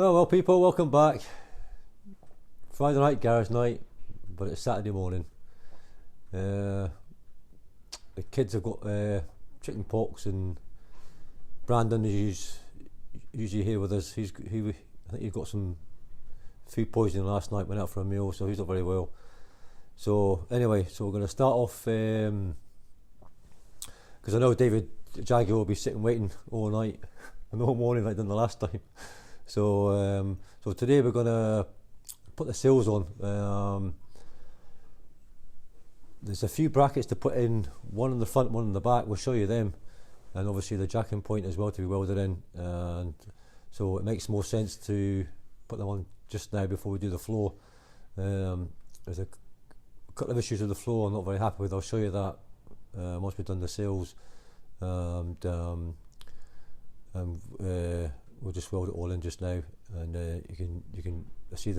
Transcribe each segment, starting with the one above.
Oh well, people, welcome back. Friday night, garage night, but it's Saturday morning. The kids have got chicken pox, and Brandon is usually here with us. I think he got some food poisoning last night. Went out for a meal, so he's not very well. So anyway, so we're going to start off because I know David Jaguar will be sitting waiting all night and all morning like done the last time. So so today we're going to put the sills on. There's a few brackets to put in, one in the front, one in the back. We'll show you them, and obviously the jacking point as well to be welded in. And so it makes more sense to put them on just now before we do the floor. There's a couple of issues with the floor I'm not very happy with. I'll show you that once we've done the sills. We'll just weld it all in just now, and you can see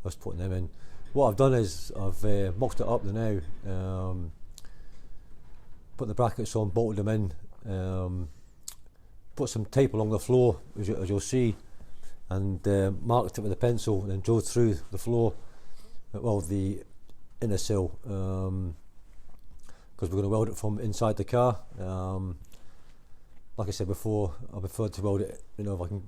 us putting them in. What I've done is I've mocked it up now, put the brackets on, bolted them in, put some tape along the floor as you'll see, and marked it with a pencil, and then drove through the floor, well, the inner sill, because we're going to weld it from inside the car. Like I said before, I prefer to weld it, if I can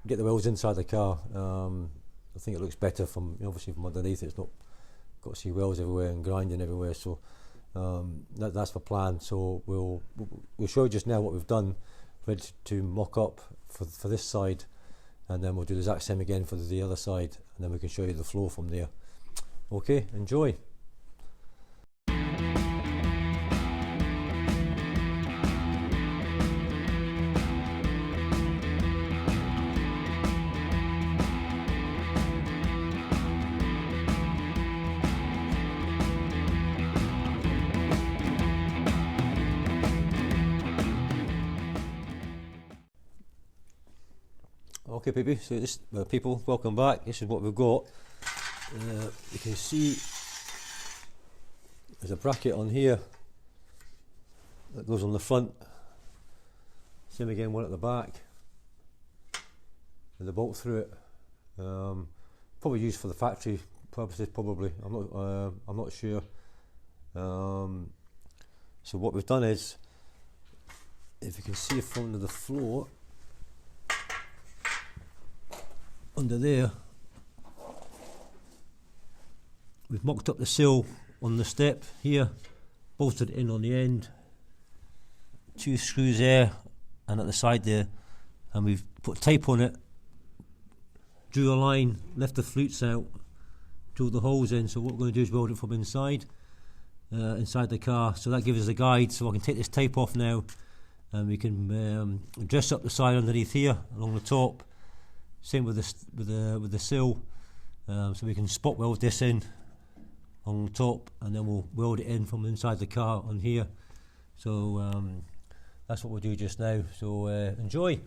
get the welds inside the car. I think it looks better from, obviously from underneath. It's not got to see welds everywhere and grinding everywhere. So that's the plan. So we'll show you just now what we've done, ready to mock up for this side, and then we'll do the exact same again for the other side, and then we can show you the floor from there. Okay, enjoy. Okay, people, welcome back. This is what we've got. You can see there's a bracket on here that goes on the front. Same again, one at the back, with the bolt through it. Probably used for the factory purposes. Probably, I'm not sure. So what we've done is, if you can see from the floor, under there, we've mocked up the sill on the step here, bolted it in on the end, 2 screws there and at the side there, and we've put tape on it, drew a line, left the flutes out, drilled the holes in. So what we're going to do is weld it from inside the car. So that gives us a guide, so I can take this tape off now, and we can dress up the side underneath here along the top. Same with the sill, so we can spot weld this in on the top, and then we'll weld it in from inside the car on here. So that's what we'll do just now. So enjoy.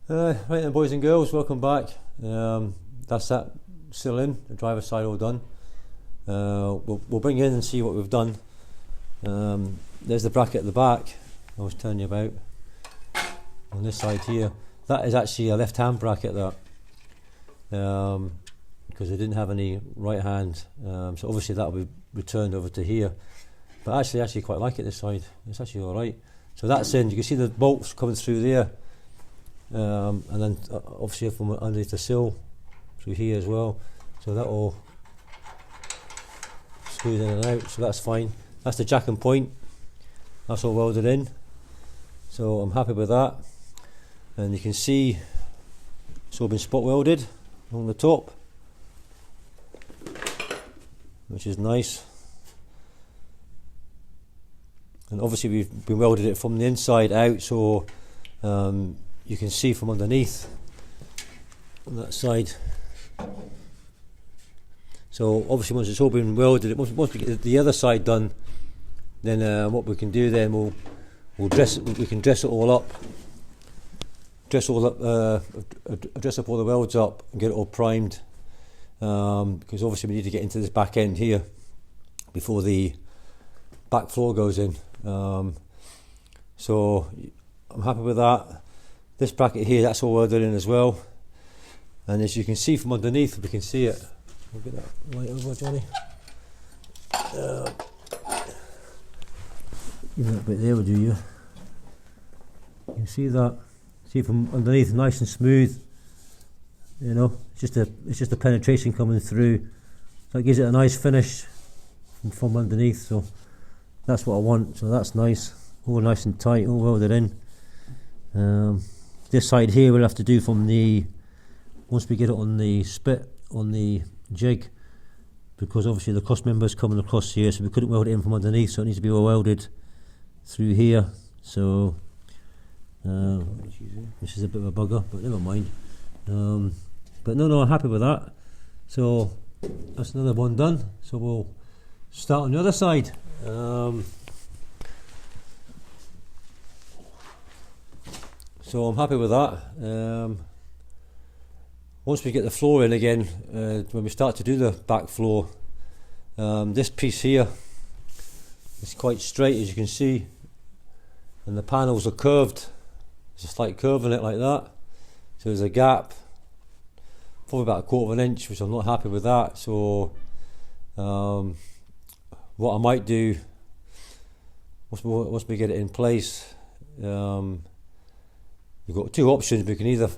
Right then, boys and girls, welcome back. That's that sill in, the driver's side all done. We'll bring you in and see what we've done. There's the bracket at the back I was telling you about on this side here. That is actually a left hand bracket, that, because they didn't have any right hand, so obviously that will be returned over to here. But I actually quite like it this side. It's actually alright. So that's in. You can see the bolts coming through there, and then obviously from underneath the sill through here as well. So that all screws in and out, so that's fine. That's the jack and point. That's all welded in. So I'm happy with that. And you can see it's all been spot welded along the top, which is nice. And obviously we've been welded it from the inside out, so you can see from underneath on that side. So obviously once it's all been welded, once we get the other side done, then what we can do then, we can dress it all up, dress up all the welds up and get it all primed, because obviously we need to get into this back end here before the back floor goes in. So I'm happy with that. This bracket here, that's all welded in as well, and as you can see from underneath, we can see it. We'll get that light over, Johnny. Give that bit there, will do you? You can see that. See from underneath, nice and smooth. You know, it's just a penetration coming through. So it gives it a nice finish from underneath. So that's what I want. So that's nice, all nice and tight, all welded in. This side here we'll have to do from the, once we get it on the spit on the jig, because obviously the cross member's coming across here, so we couldn't weld it in from underneath, so it needs to be all welded through here. So this is a bit of a bugger, but never mind. But no, I'm happy with that. So that's another one done. So we'll start on the other side. So I'm happy with that. Once we get the floor in again, when we start to do the back floor, this piece here is quite straight, as you can see, and the panels are curved. There's a slight curve in it like that, so there's a gap, probably about 1/4 of an inch, which I'm not happy with that. So what I might do, once we get it in place, we've got two options. We can either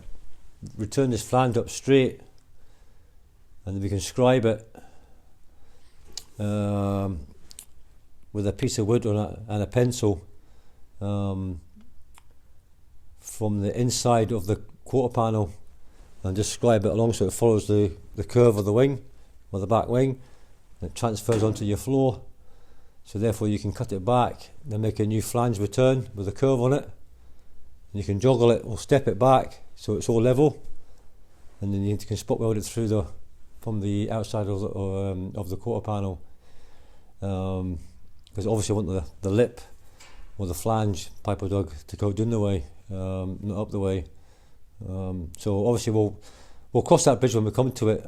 return this flange up straight, and then we can scribe it with a piece of wood and a pencil from the inside of the quarter panel, and just scribe it along so it follows the curve of the wing, or the back wing, and it transfers onto your floor. So therefore you can cut it back, then make a new flange return with a curve on it, and you can joggle it or step it back so it's all level, and then you can spot weld it through from the outside of the quarter panel, because obviously I want the lip or the flange piper dug to go down the way, not up the way. So obviously we'll cross that bridge when we come to it.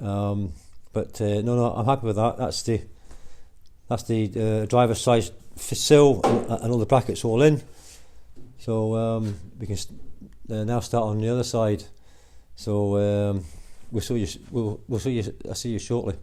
But no, I'm happy with that. That's the driver's side sill and all the brackets all in. So we can now start on the other side. So we'll see you. I'll see you shortly.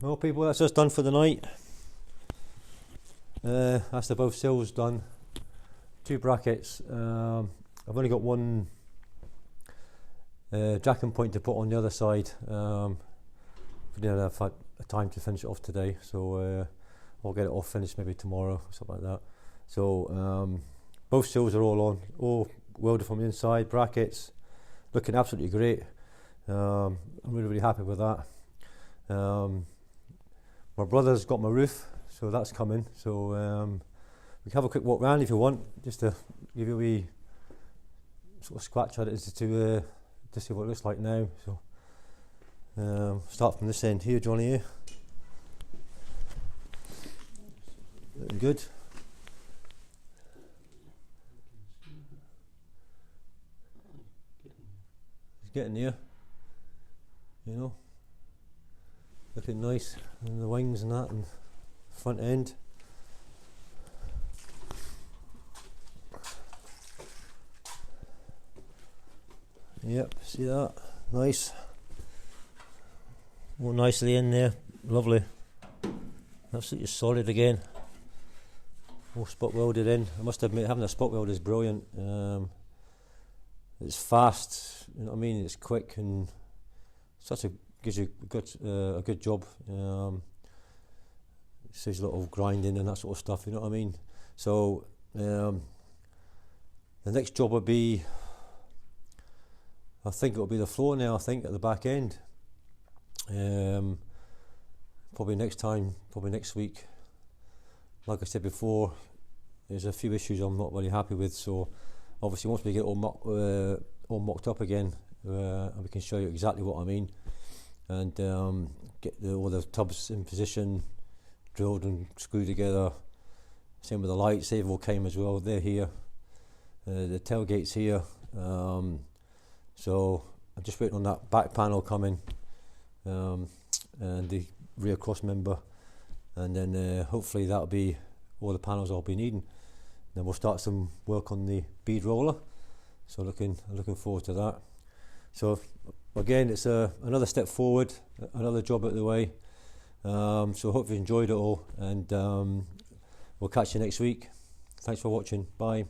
Well, people, that's us done for the night. That's the both sills done. 2 brackets. I've only got one jacking point to put on the other side. We didn't have time to finish it off today, so I'll get it all finished maybe tomorrow, something like that. So both sills are all on, all welded from the inside, brackets, looking absolutely great. I'm really happy with that. My brother's got my roof, so that's coming. So we can have a quick walk round if you want, just to give you a wee sort of scratch at it, just to see what it looks like now. So start from this end here, Johnny. Here, looking good. It's getting there, you know. Looking nice, and the wings and that, and front end. Yep, see that? Nice. All nicely in there, lovely. Absolutely solid again. All spot welded in. I must admit, having a spot weld is brilliant. It's fast, you know what I mean? It's quick and gives you a good job. Saves a lot of grinding and that sort of stuff, you know what I mean? So the next job would be, I think it'll be the floor now, I think, at the back end. Probably next week. Like I said before, there's a few issues I'm not really happy with, so obviously once we get all mocked up again, and we can show you exactly what I mean, and get all the tubs in position, drilled and screwed together. Same with the lights, they've all came as well, they're here. The tailgate's here. So I'm just waiting on that back panel coming, and the rear cross member, and then hopefully that'll be all the panels I'll be needing. Then we'll start some work on the bead roller. So looking forward to that. So again, it's another step forward, another job out of the way. So hope you enjoyed it all, and we'll catch you next week. Thanks for watching. Bye.